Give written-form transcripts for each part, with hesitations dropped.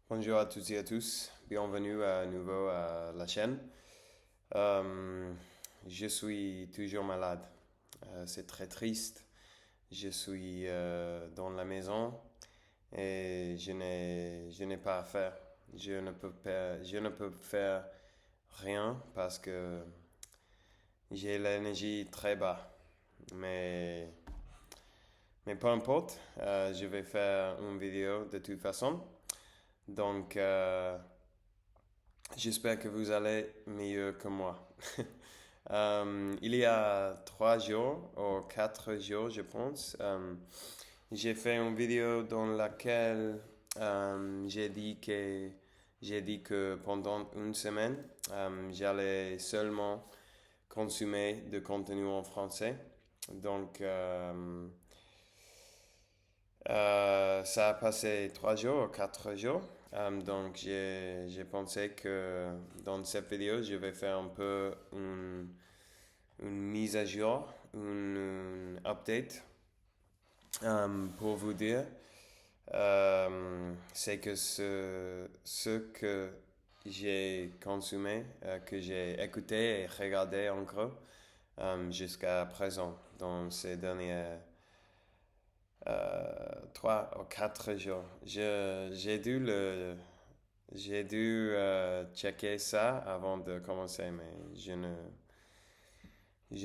Bonjour à toutes et à tous, bienvenue à nouveau à la chaîne. Euh, je suis toujours malade. C'est très triste. Je suis dans la maison et je n'ai pas à faire. Je ne peux faire rien parce que j'ai l'énergie très bas. Mais, mais peu importe, je vais faire une vidéo de toute façon. Donc, j'espère que vous allez mieux que moi. Il y a 3 jours ou 4 jours, je pense, j'ai fait une vidéo dans laquelle j'ai dit que pendant une semaine, j'allais seulement consommer de contenu en français. Donc, ça a passé 3 jours ou 4 jours. Donc, j'ai pensé que dans cette vidéo, je vais faire un peu une mise à jour, une update pour vous dire. C'est que ce que j'ai consommé, que j'ai écouté et regardé en gros jusqu'à présent dans ces derniers 3 ou 4 jours. J'ai dû checker ça avant de commencer, mais je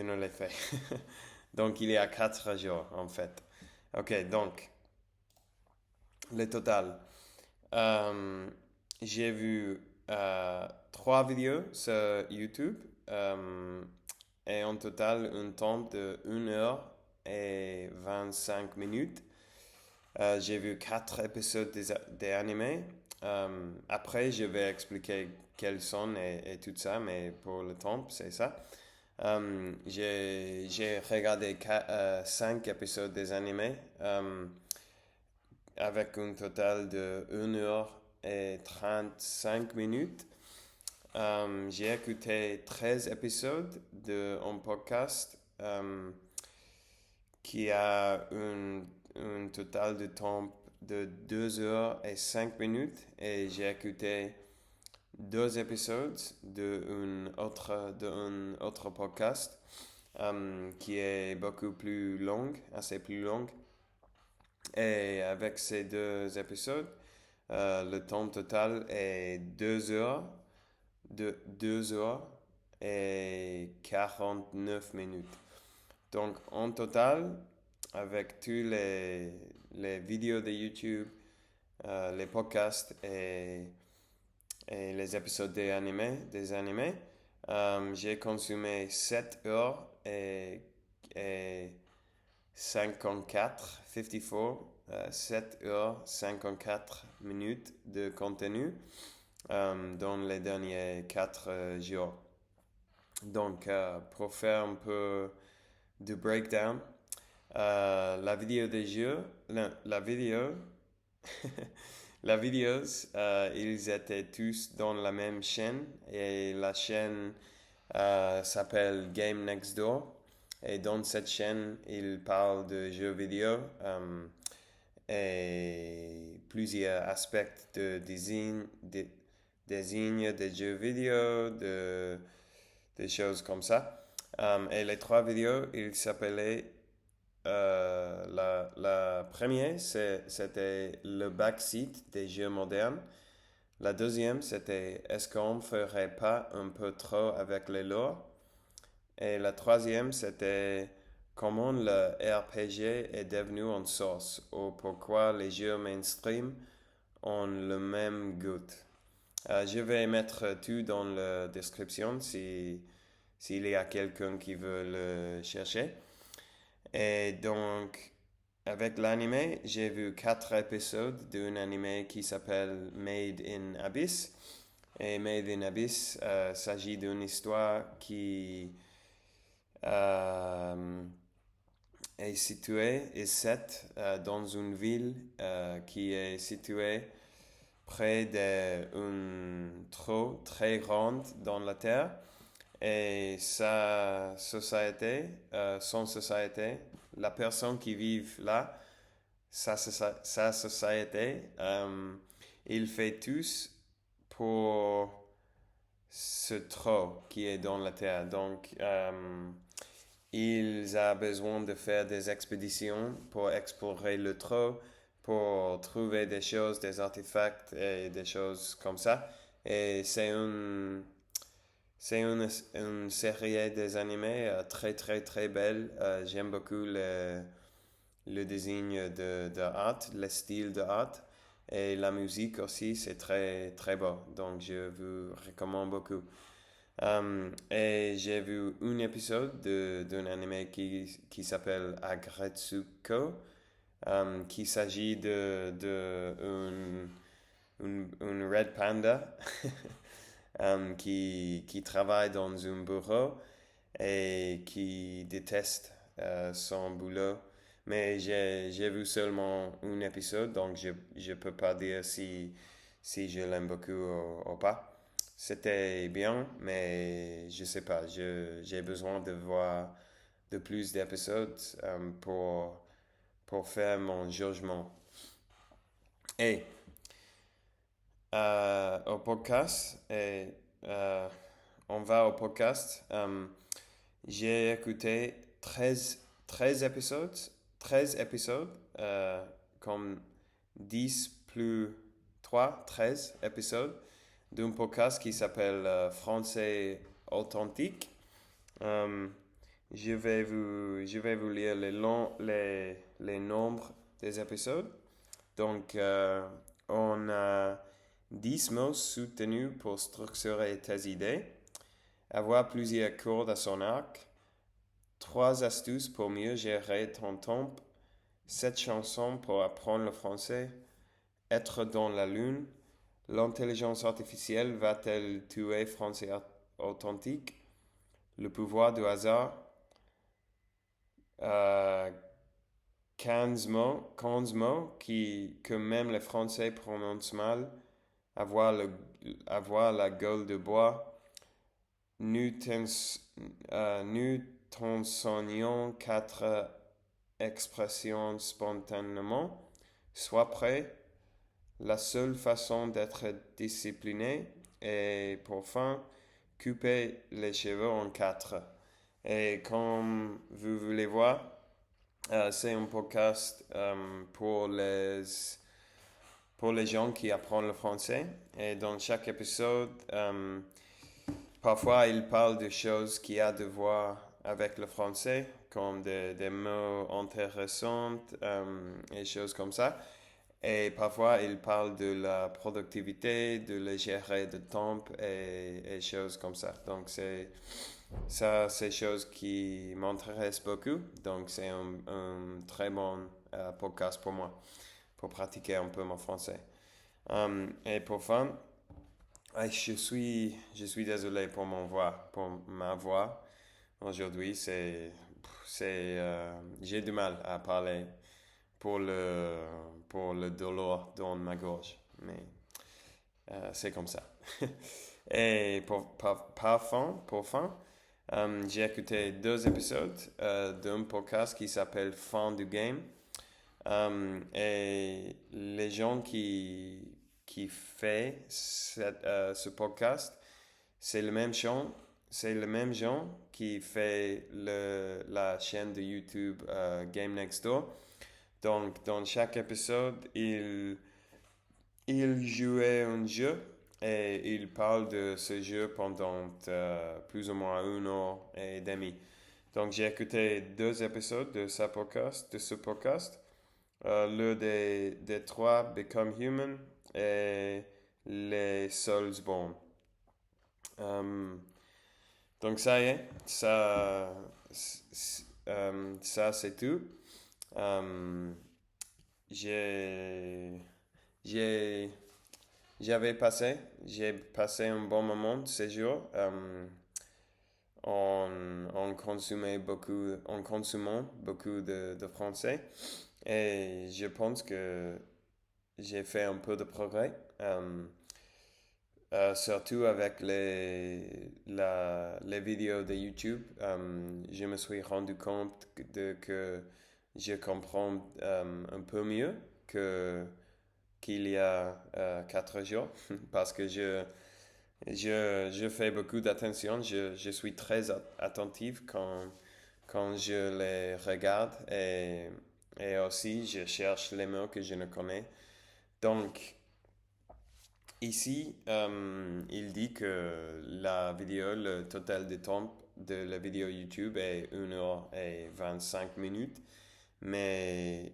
ne l'ai fait. Donc il y a 4 jours en fait. Ok, donc le total. Euh, j'ai vu 3 vidéos sur YouTube et en total un temps de 1 heure et 25 minutes. J'ai vu 4 épisodes des animés. Après, je vais expliquer quels sont et tout ça, mais pour le temps, c'est ça. J'ai regardé 5 épisodes des animés avec un total de 1 heure et 35 minutes. J'ai écouté 13 épisodes de un podcast qui a un total de temps de 2 heures et 5 minutes et j'ai écouté 2 épisodes d'un autre podcast qui est beaucoup plus long, assez plus long. Et avec ces 2 épisodes, le temps total est 2 heures et 49 minutes. Donc en total, avec tous les vidéos de YouTube, les podcasts et les épisodes des animés, j'ai consommé 7 heures et 7 heures 54 minutes de contenu dans les derniers 4 jours. Donc, pour faire un peu de breakdown, la vidéo des jeux, la vidéo, la vidéos, ils étaient tous dans la même chaîne et la chaîne s'appelle Game Next Door. Et dans cette chaîne, ils parlent de jeux vidéo et plusieurs aspects de design des jeux vidéo, des choses comme ça. Et les 3 vidéos, ils s'appelaient la première, c'était le backseat des jeux modernes. La deuxième, c'était est-ce qu'on ne ferait pas un peu trop avec les lore? Et la troisième, c'était comment le RPG est devenu une source ou pourquoi les jeux mainstream ont le même goût. Je vais mettre tout dans la description s'il y a quelqu'un qui veut le chercher. Et donc, avec l'anime, j'ai vu 4 épisodes d'un anime qui s'appelle Made in Abyss. Et Made in Abyss s'agit d'une histoire qui euh, est située et set dans une ville qui est située près d'une trou très grande dans la terre. Et son société, la personne qui vit là, sa société, il fait tous pour ce trou qui est dans la terre. Donc, il a besoin de faire des expéditions pour explorer le trou, pour trouver des choses, des artefacts et des choses comme ça. Et c'est une série des animés très très très belle. J'aime beaucoup le design de art, le style de art. Et la musique aussi, c'est très très beau. Donc je vous recommande beaucoup. Et j'ai vu un épisode d'un anime qui s'appelle Agretsuko, qui s'agit de un red panda qui travaille dans un bureau et qui déteste son boulot. Mais j'ai vu seulement un épisode, donc je peux pas dire si je l'aime beaucoup ou pas. C'était bien, mais je sais pas, j'ai besoin de voir de plus d'épisodes pour faire mon jugement. Et au podcast, on va au podcast. J'ai écouté 13 épisodes, 13 épisodes, comme 10 plus 3 13 épisodes d'un podcast qui s'appelle Français Authentique. Euh, je vais vous lire les nombres des épisodes. Donc, on a 10 mots soutenus pour structurer tes idées, avoir plusieurs cordes à son arc, 3 astuces pour mieux gérer ton temps, 7 chansons pour apprendre le français, être dans la lune, l'intelligence artificielle va-t-elle tuer français authentique, le pouvoir du hasard, euh, 15 mots que même les Français prononcent mal, avoir la gueule de bois, nous t'enseignons 4 expressions spontanément, sois prêt, la seule façon d'être discipliné est pour fin, couper les cheveux en 4. Et comme vous voulez voir, c'est un podcast pour les gens qui apprennent le français. Et dans chaque épisode, parfois il parle de choses qui ont à voir avec le français, comme des mots intéressants et choses comme ça. Et parfois il parle de la productivité, de la gérer de temps et choses comme ça. Donc c'est choses qui m'intéressent beaucoup. Donc c'est un très bon podcast pour moi, pour pratiquer un peu mon français. Et pour fin, je suis désolé pour ma voix. Aujourd'hui, j'ai du mal à parler pour le douleur dans ma gorge. Mais c'est comme ça. Et pour fin, j'ai écouté 2 épisodes d'un podcast qui s'appelle Fin du Game. Et les gens qui fait ce podcast, c'est le même gens qui fait la chaîne de YouTube Game Next Door. Donc, dans chaque épisode, il jouait un jeu et il parle de ce jeu pendant plus ou moins 1 heure et demie. Donc, j'ai écouté 2 épisodes de ce podcast. Le des 3 Become Human et les Soulsborne. Donc ça y est, ça c'est tout. Euh, j'ai, j'ai, j'ai passé un bon moment ces jours en consommant beaucoup de français. Et je pense que j'ai fait un peu de progrès, surtout avec les vidéos de YouTube. Je me suis rendu compte que je comprends un peu mieux qu'il y a 4 jours parce que je fais beaucoup d'attention. Je suis très attentif quand je les regarde et aussi je cherche les mots que je ne connais. Donc, ici, il dit que la vidéo, le total de temps de la vidéo YouTube est 1h25 minutes, mais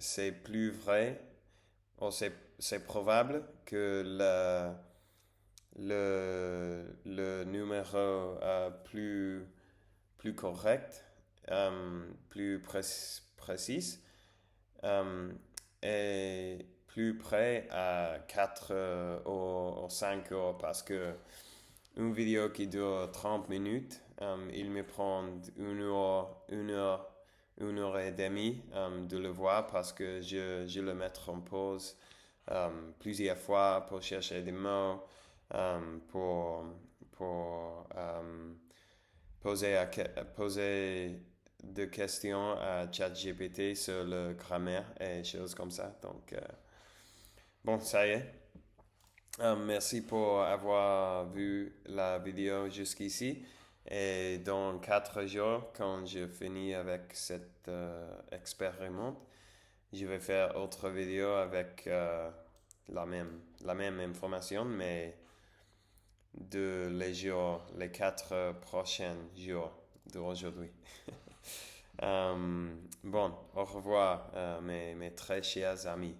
c'est plus vrai, ou c'est probable que le numéro plus correct, plus précis, euh, est plus près à 4 ou 5 heures parce que une vidéo qui dure 30 minutes, il me prend une heure et demie de le voir parce que je le mets en pause plusieurs fois pour chercher des mots, pour poser des questions à ChatGPT sur le grammaire et choses comme ça. Donc, bon, ça y est. Merci pour avoir vu la vidéo jusqu'ici. Et dans 4 jours, quand je finis avec cet expériment, je vais faire autre vidéo avec la même information, mais les 4 prochains jours d'aujourd'hui. Bon, au revoir, mes très chers amis.